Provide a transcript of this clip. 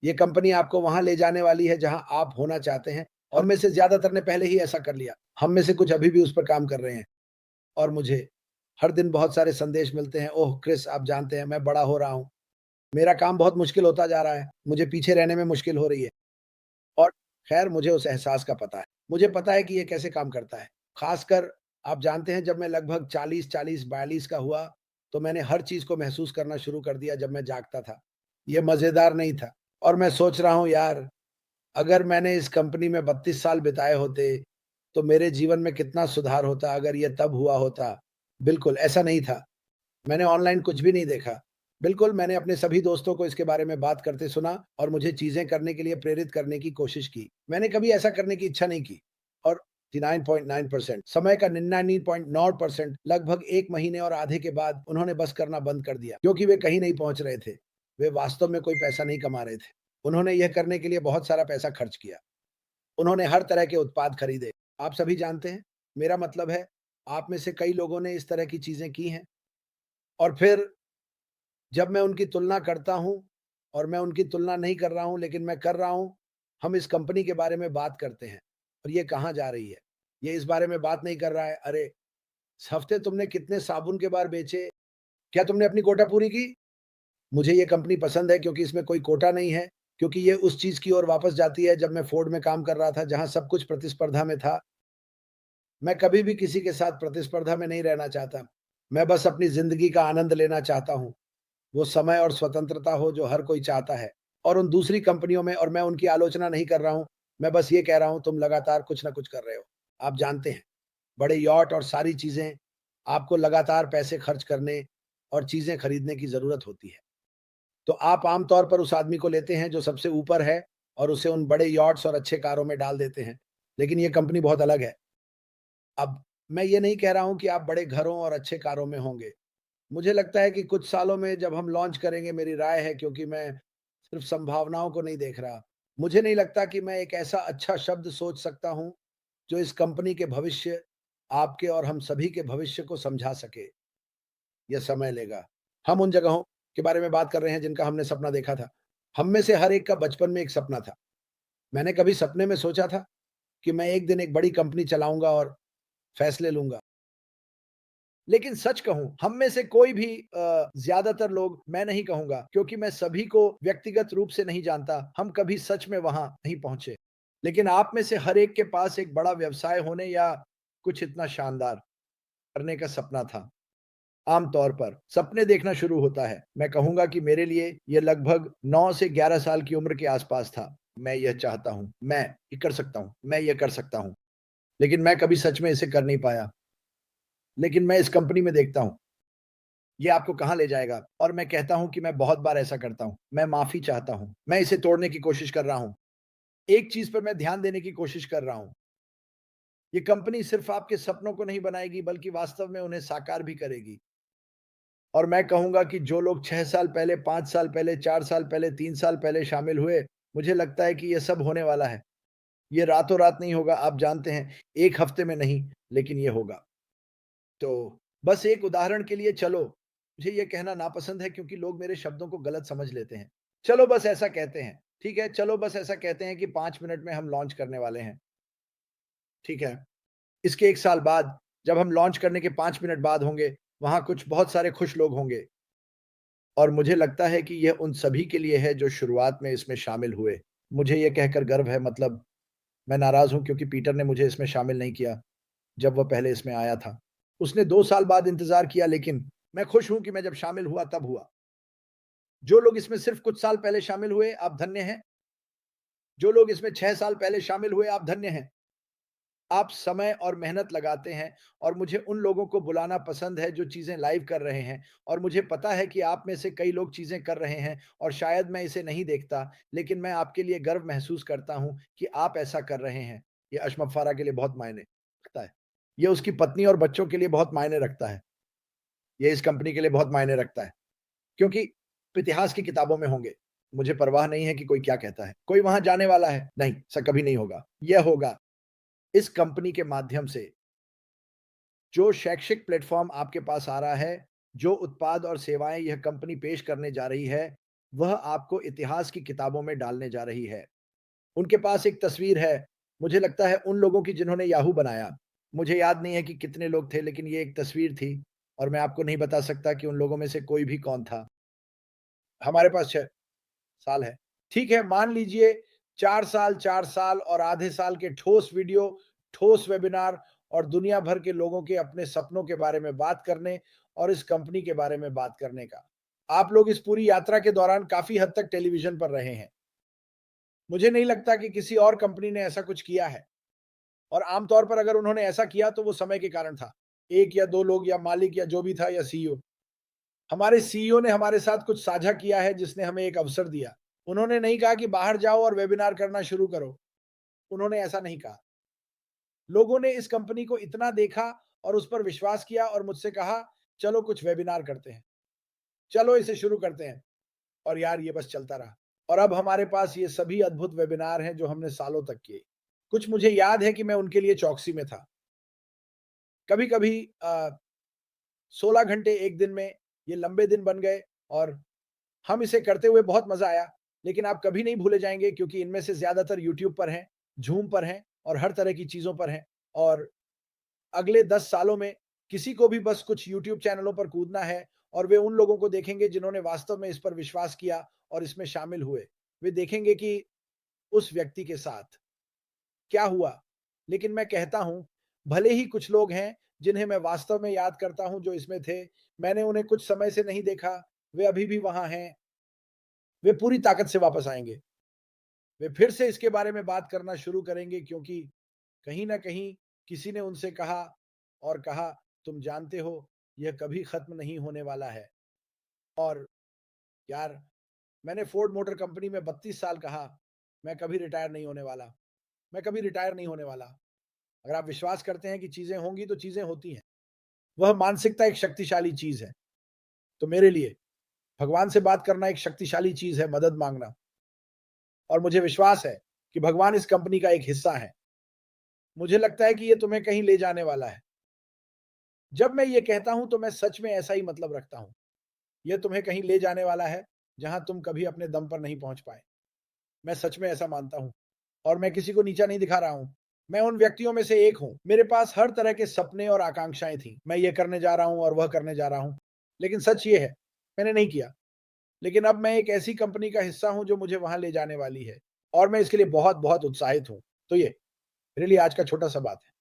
ये कंपनी आपको वहाँ ले जाने वाली है जहाँ आप होना चाहते हैं। हम में से ज़्यादातर ने पहले ही ऐसा कर लिया। हम में से कुछ अभी भी उस पर काम कर रहे हैं और मुझे हर दिन बहुत सारे संदेश मिलते हैं, "ओह! क्रिस आप जानते हैं मैं बड़ा हो रहा हूँ। मेरा काम बहुत मुश्किल होता जा रहा है। मुझे पीछे रहने में मुश्किल हो रही है।" और ख़ैर मुझे उस एहसास का पता है। मुझे पता है कि ये कैसे काम करता है। ख़ासकर आप जानते हैं जब मैं लगभग 40-40, 42 का हुआ, तो मैंने हर चीज़ को महसूस करना शुरू कर दिया जब मैं जागता था। ये मज़ेदार नहीं था और मैं सोच रहा हूँ यार, अगर मैंने इस कंपनी में 32 साल बिताए होते, तो मेरे जीवन में कितना सुधार होता अगर ये तब हुआ होता। बिल्कुल, ऐसा नहीं था। मैंने ऑनलाइन कुछ भी नहीं देखा। बिल्कुल, मैंने अपने सभी दोस्तों को इसके बारे में बात करते सुना और मुझे चीज़ें करने के लिए प्रेरित करने की कोशिश की। मैंने कभी ऐसा करने की इच्छा नहीं की और 99.9% समय का 99.9% लगभग 1 महीने और आधे के बाद उन्होंने बस करना बंद कर दिया क्योंकि वे कहीं नहीं पहुँच रहे थे। वे वास्तव में कोई पैसा नहीं कमा रहे थे। उन्होंने यह करने के लिए बहुत सारा पैसा खर्च किया। उन्होंने हर तरह के उत्पाद खरीदे। आप सभी जानते हैं, मेरा मतलब है, आप में से कई लोगों ने इस तरह की चीज़ें की हैं और फिर जब मैं उनकी तुलना करता हूँ और मैं उनकी तुलना नहीं कर रहा हूँ, लेकिन मैं कर रहा हूँ, हम इस कंपनी के बारे में बात करते हैं और ये कहाँ जा रही है? ये इस बारे में बात नहीं कर रहा है, "अरे! इस हफ्ते तुमने कितने साबुन के बार बेचे? क्या तुमने अपनी कोटा पूरी की?" मुझे ये कंपनी पसंद है क्योंकि इसमें कोई कोटा नहीं है, क्योंकि ये उस चीज़ की ओर वापस जाती है जब मैं फ़ोर्ड में काम कर रहा था, जहाँ सब कुछ प्रतिस्पर्धा में था। मैं कभी भी किसी के साथ प्रतिस्पर्धा में नहीं रहना चाहता। मैं बस अपनी ज़िंदगी का आनंद लेना चाहता हूँ। वो समय और स्वतंत्रता हो जो हर कोई चाहता है और उन दूसरी कंपनियों में और मैं उनकी आलोचना नहीं कर रहा हूँ। मैं बस ये कह रहा हूँ तुम लगातार कुछ न कुछ कर रहे हो। आप जानते हैं, बड़े यॉट और सारी चीज़ें आपको लगातार पैसे खर्च करने और चीज़ें खरीदने की ज़रूरत होती है। तो आप आम तौर पर उस आदमी को लेते हैं जो सबसे ऊपर है और उसे उन बड़े यॉट्स और अच्छे कारों में डाल देते हैं। लेकिन ये कंपनी बहुत अलग है। अब मैं ये नहीं कह रहा हूँ कि आप बड़े घरों और अच्छे कारों में होंगे। मुझे लगता है कि कुछ सालों में जब हम लॉन्च करेंगे मेरी राय है क्योंकि मैं सिर्फ़ संभावनाओं को नहीं देख रहा। मुझे नहीं लगता कि मैं एक ऐसा अच्छा शब्द सोच सकता हूँ, जो इस कंपनी के भविष्य, आपके और हम सभी के भविष्य को समझा सके। यह समय लेगा। हम उन जगहों के बारे में बात कर रहे हैं जिनका हमने सपना देखा था। हम में से हर एक का बचपन में एक सपना था। मैंने कभी सपने में सोचा था कि मैं एक दिन एक बड़ी कंपनी चलाऊँगा और फैसले लूँगा। लेकिन सच कहूँ, हम में से कोई भी ज़्यादातर लोग मैं नहीं कहूँगा क्योंकि मैं सभी को व्यक्तिगत रूप से नहीं जानता, हम कभी सच में वहाँ नहीं पहुँचे। लेकिन आप में से हर एक के पास एक बड़ा व्यवसाय होने या कुछ इतना शानदार करने का सपना था। आम तौर पर सपने देखना शुरू होता है। मैं कहूँगा कि मेरे लिए ये लगभग 9 से 11 साल की उम्र के आस-पास था। मैं यह चाहता हूँ, मैं ये कर सकता हूँ, मैं ये कर सकता हूँ। लेकिन मैं कभी सच में इसे कर नहीं पाया। लेकिन मैं इस कंपनी में देखता हूँ ये आपको कहाँ ले जाएगा? और मैं कहता हूँ कि मैं बहुत बार ऐसा करता हूँ। मैं माफ़ी चाहता हूँ। मैं इसे तोड़ने की कोशिश कर रहा हूँ। एक चीज़ पर मैं ध्यान देने की कोशिश कर रहा हूँ। ये कंपनी सिर्फ़ आपके सपनों को नहीं बनाएगी बल्कि वास्तव में उन्हें साकार भी करेगी। और मैं कहूँगा कि जो लोग 6 साल पहले, 5 साल पहले, 4 साल पहले, 3 साल पहले शामिल हुए, मुझे लगता है कि ये सब होने वाला है। ये रातों-रात नहीं होगा, आप जानते हैं, 1 हफ्ते में नहीं, लेकिन ये होगा। तो बस एक उदाहरण के लिए चलो, मुझे ये कहना नापसंद है क्योंकि लोग मेरे शब्दों को गलत समझ लेते हैं। चलो बस ऐसा कहते हैं, ठीक है? चलो बस ऐसा कहते हैं कि 5 मिनट में हम लॉन्च करने वाले हैं, ठीक है? इसके 1 साल बाद जब हम लॉन्च करने के 5 मिनट बाद होंगे, वहाँ कुछ बहुत सारे खुश लोग होंगे और मुझे लगता है कि यह उन सभी के लिए है जो शुरुआत में इसमें शामिल हुए। मुझे ये कहकर गर्व है मतलब मैं नाराज़ हूँ क्योंकि पीटर ने मुझे इसमें शामिल नहीं किया, जब वह पहले इसमें आया था। उसने 2 साल बाद इंतज़ार किया लेकिन मैं खुश हूँ कि मैं जब शामिल हुआ तब हुआ। जो लोग इसमें सिर्फ़ कुछ साल पहले शामिल हुए, आप धन्य हैं। जो लोग इसमें 6 साल पहले शामिल हुए, आप धन्य हैं। आप समय और मेहनत लगाते हैं और मुझे उन लोगों को बुलाना पसंद है जो चीज़ें लाइव कर रहे हैं और मुझे पता है कि आप में से कई लोग चीज़ें कर रहे हैं और शायद मैं इसे नहीं देखता, लेकिन मैं आपके लिए गर्व महसूस करता हूँ कि आप ऐसा कर रहे हैं। ये अशमत फारा के लिए बहुत मायने रखता है। ये उसकी पत्नी और बच्चों के लिए बहुत मायने रखता है। ये इस कंपनी के लिए बहुत मायने रखता है, क्योंकि इतिहास की किताबों में होंगे। मुझे परवाह नहीं है कि कोई क्या कहता है। कोई वहाँ जाने वाला है? नहीं, ऐसा कभी नहीं होगा। यह होगा इस कंपनी के माध्यम से जो शैक्षिक प्लेटफ़ॉर्म आपके पास आ रहा है, जो उत्पाद और सेवाएँ यह कंपनी पेश करने जा रही है, वह आपको इतिहास की किताबों में डालने जा रही है। उनके पास एक तस्वीर है, मुझे लगता है उन लोगों की जिन्होंने याहू बनाया। मुझे याद नहीं है कि कितने लोग थे, लेकिन ये एक तस्वीर थी और मैं आपको नहीं बता सकता कि उन लोगों में से कोई भी कौन था। हमारे पास 6 साल है। ठीक है, मान लीजिए 4 साल और आधे साल के ठोस वीडियो, ठोस वेबिनार और दुनिया भर के लोगों के अपने सपनों के बारे में बात करने और इस कंपनी के बारे में बात करने का। आप लोग इस पूरी यात्रा के दौरान काफ़ी हद तक टेलीविज़न पर रहे हैं। मुझे नहीं लगता कि किसी और कंपनी ने ऐसा कुछ किया है और आम तौर पर अगर उन्होंने ऐसा किया तो वो समय के कारण था। 1 या 2 लोग या मालिक या जो भी था या सीईओ। हमारे सीईओ ने हमारे साथ कुछ साझा किया है जिसने हमें एक अवसर दिया। उन्होंने नहीं कहा कि बाहर जाओ और वेबिनार करना शुरू करो। उन्होंने ऐसा नहीं कहा। लोगों ने इस कंपनी को इतना देखा और उस पर विश्वास किया और मुझसे कहा, "चलो कुछ वेबिनार करते हैं। चलो इसे शुरू करते हैं।" और यार ये बस चलता रहा। और अब हमारे पास ये सभी अद्भुत वेबिनार हैं जो हमने सालों तक किए। कुछ मुझे याद है कि मैं उनके लिए चौकसी में था। कभी-कभी 16 घंटे 1 दिन में ये लंबे दिन बन गए और हम इसे करते हुए बहुत मज़ा आया, लेकिन आप कभी नहीं भूले जाएँगे क्योंकि इनमें से ज़्यादातर यूट्यूब पर हैं, ज़ूम पर हैं और हर तरह की चीज़ों पर हैं और अगले 10 सालों में किसी को भी बस कुछ यूट्यूब चैनलों पर कूदना है और वे उन लोगों को देखेंगे जिन्होंने वास्तव में इस पर विश्वास किया और इसमें शामिल हुए। वे देखेंगे कि उस व्यक्ति के साथ क्या हुआ? लेकिन मैं कहता हूँ, भले ही कुछ लोग हैं जिन्हें मैं वास्तव में याद करता हूँ जो इसमें थे, मैंने उन्हें कुछ समय से नहीं देखा, वे अभी भी वहाँ हैं, वे पूरी ताकत से वापस आएँगे। वे फिर से इसके बारे में बात करना शुरू करेंगे क्योंकि कहीं न कहीं किसी ने उनसे कहा और कहा, "तुम जानते हो, यह कभी खत्म नहीं होने वाला है।" और यार, मैंने फोर्ड मोटर कंपनी में 32 साल कहा, "मैं कभी रिटायर नहीं होने वाला, मैं कभी रिटायर नहीं होने वाला।" अगर आप विश्वास करते हैं कि चीज़ें होंगी, तो चीज़ें होती हैं। वह मानसिकता एक शक्तिशाली चीज़ है। तो मेरे लिए भगवान से बात करना एक शक्तिशाली चीज़ है, मदद माँगना और मुझे विश्वास है कि भगवान इस कंपनी का एक हिस्सा है। मुझे लगता है कि ये तुम्हें कहीं ले जाने वाला है। जब मैं ये कहता हूँ, तो मैं सच में ऐसा ही मतलब रखता हूँ। ये तुम्हें कहीं ले जाने वाला है, जहाँ तुम कभी अपने दम पर नहीं पहुँच पाए। मैं सच में ऐसा मानता हूँ और मैं किसी को नीचा नहीं दिखा रहा हूँ। मैं उन व्यक्तियों में से एक हूँ। मेरे पास हर तरह के सपने और आकांक्षाएँ थीं। मैं ये करने जा रहा हूँ और वह करने जा रहा हूँ। लेकिन सच ये है, मैंने नहीं किया। लेकिन अब मैं एक ऐसी कंपनी का हिस्सा हूँ जो मुझे वहाँ ले जाने वाली है और मैं इसके लिए बहुत-बहुत उत्साहित हूँ। तो ये मेरे लिए आज का छोटा-सा बात है।